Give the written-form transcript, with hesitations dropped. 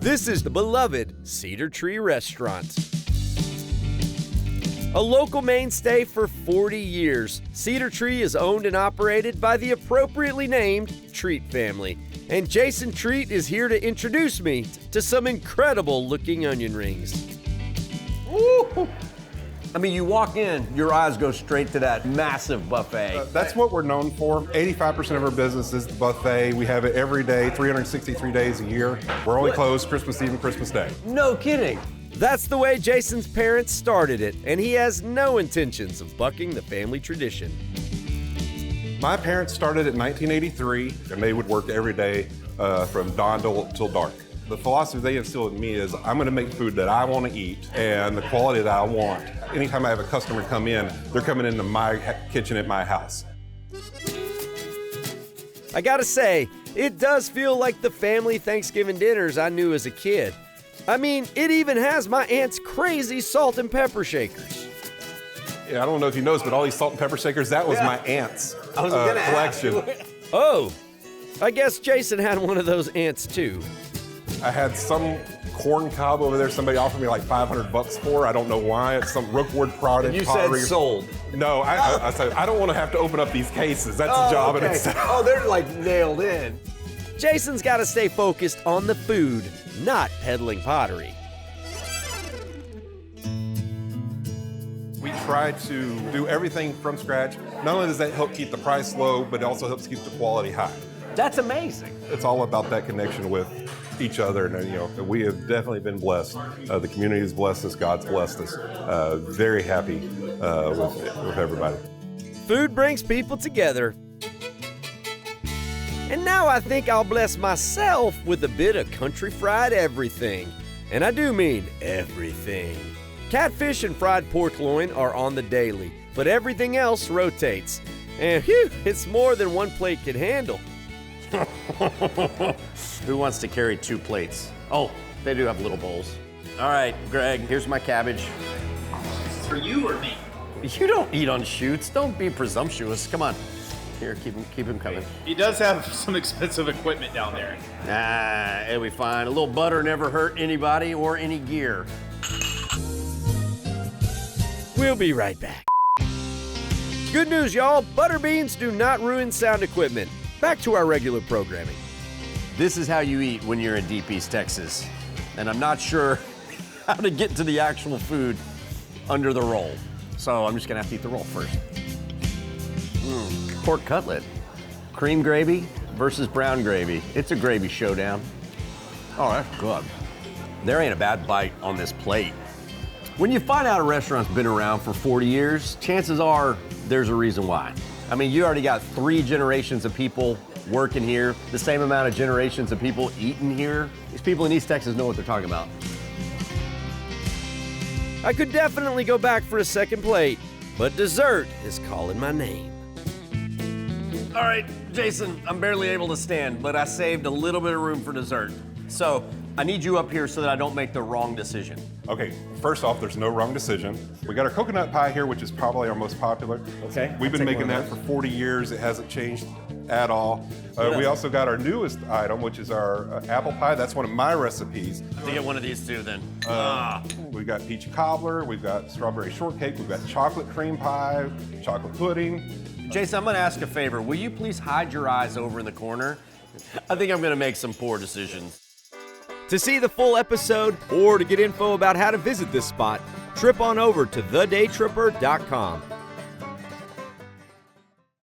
This is the beloved Cedar Tree Restaurant. A local mainstay for 40 years, Cedar Tree is owned and operated by the appropriately named Treat family. And Jason Treat is here to introduce me to some incredible looking onion rings. Woo! I mean, you walk in, your eyes go straight to that massive buffet. That's what we're known for. 85% of our business is the buffet. We have it every day, 363 days a year. We're only closed Christmas Eve and Christmas Day. No kidding. That's the way Jason's parents started it, and he has no intentions of bucking the family tradition. My parents started in 1983, and they would work every day from dawn till dark. The philosophy they instilled in me is I'm going to make food that I want to eat and the quality that I want. Anytime I have a customer come in, they're coming into my kitchen at my house. I gotta say, it does feel like the family Thanksgiving dinners I knew as a kid. I mean, it even has my aunt's crazy salt and pepper shakers. Yeah, I don't know if you noticed, but all these salt and pepper shakers, that was my aunt's collection. Oh, I guess Jason had one of those aunts too. I had some corn cob over there somebody offered me like $500 for. I don't know why. It's some Rookwood product. And you pottery. said sold. No, I said I don't want to have to open up these cases. That's a job in itself. Oh, they're like nailed in. Jason's got to stay focused on the food, not peddling pottery. We try to do everything from scratch. Not only does that help keep the price low, but it also helps keep the quality high. That's amazing. It's all about that connection with each other, and we have definitely been blessed. The community has blessed us. God's blessed us. Very happy with everybody. Food brings people together. And now I think I'll bless myself with a bit of country fried everything. And I do mean everything. Catfish and fried pork loin are on the daily, but everything else rotates. And whew, it's more than one plate can handle. Who wants to carry 2 plates? Oh, they do have little bowls. All right, Greg, here's my cabbage. For you or me? You don't eat on shoots. Don't be presumptuous. Come on. Here, keep him coming. He does have some expensive equipment down there. Ah, it'll be fine. A little butter never hurt anybody or any gear. We'll be right back. Good news, y'all. Butter beans do not ruin sound equipment. Back to our regular programming. This is how you eat when you're in Deep East Texas. And I'm not sure how to get to the actual food under the roll. So I'm just gonna have to eat the roll first. Pork cutlet. Cream gravy versus brown gravy. It's a gravy showdown. Oh, that's good. There ain't a bad bite on this plate. When you find out a restaurant's been around for 40 years, chances are there's a reason why. I mean, you already got 3 generations of people working here, the same amount of generations of people eating here. These people in East Texas know what they're talking about. I could definitely go back for a second plate, but dessert is calling my name. All right, Jason, I'm barely able to stand, but I saved a little bit of room for dessert. So I need you up here so that I don't make the wrong decision. Okay, first off, there's no wrong decision. We got our coconut pie here, which is probably our most popular. Okay. We've been making that for 40 years. It hasn't changed at all. We also got our newest item, which is our apple pie. That's one of my recipes. To get one of these two then. We've got peach cobbler, we've got strawberry shortcake, we've got chocolate cream pie, chocolate pudding. Jason, I'm gonna ask a favor. Will you please hide your eyes over in the corner? I think I'm gonna make some poor decisions. To see the full episode or to get info about how to visit this spot, trip on over to thedaytripper.com.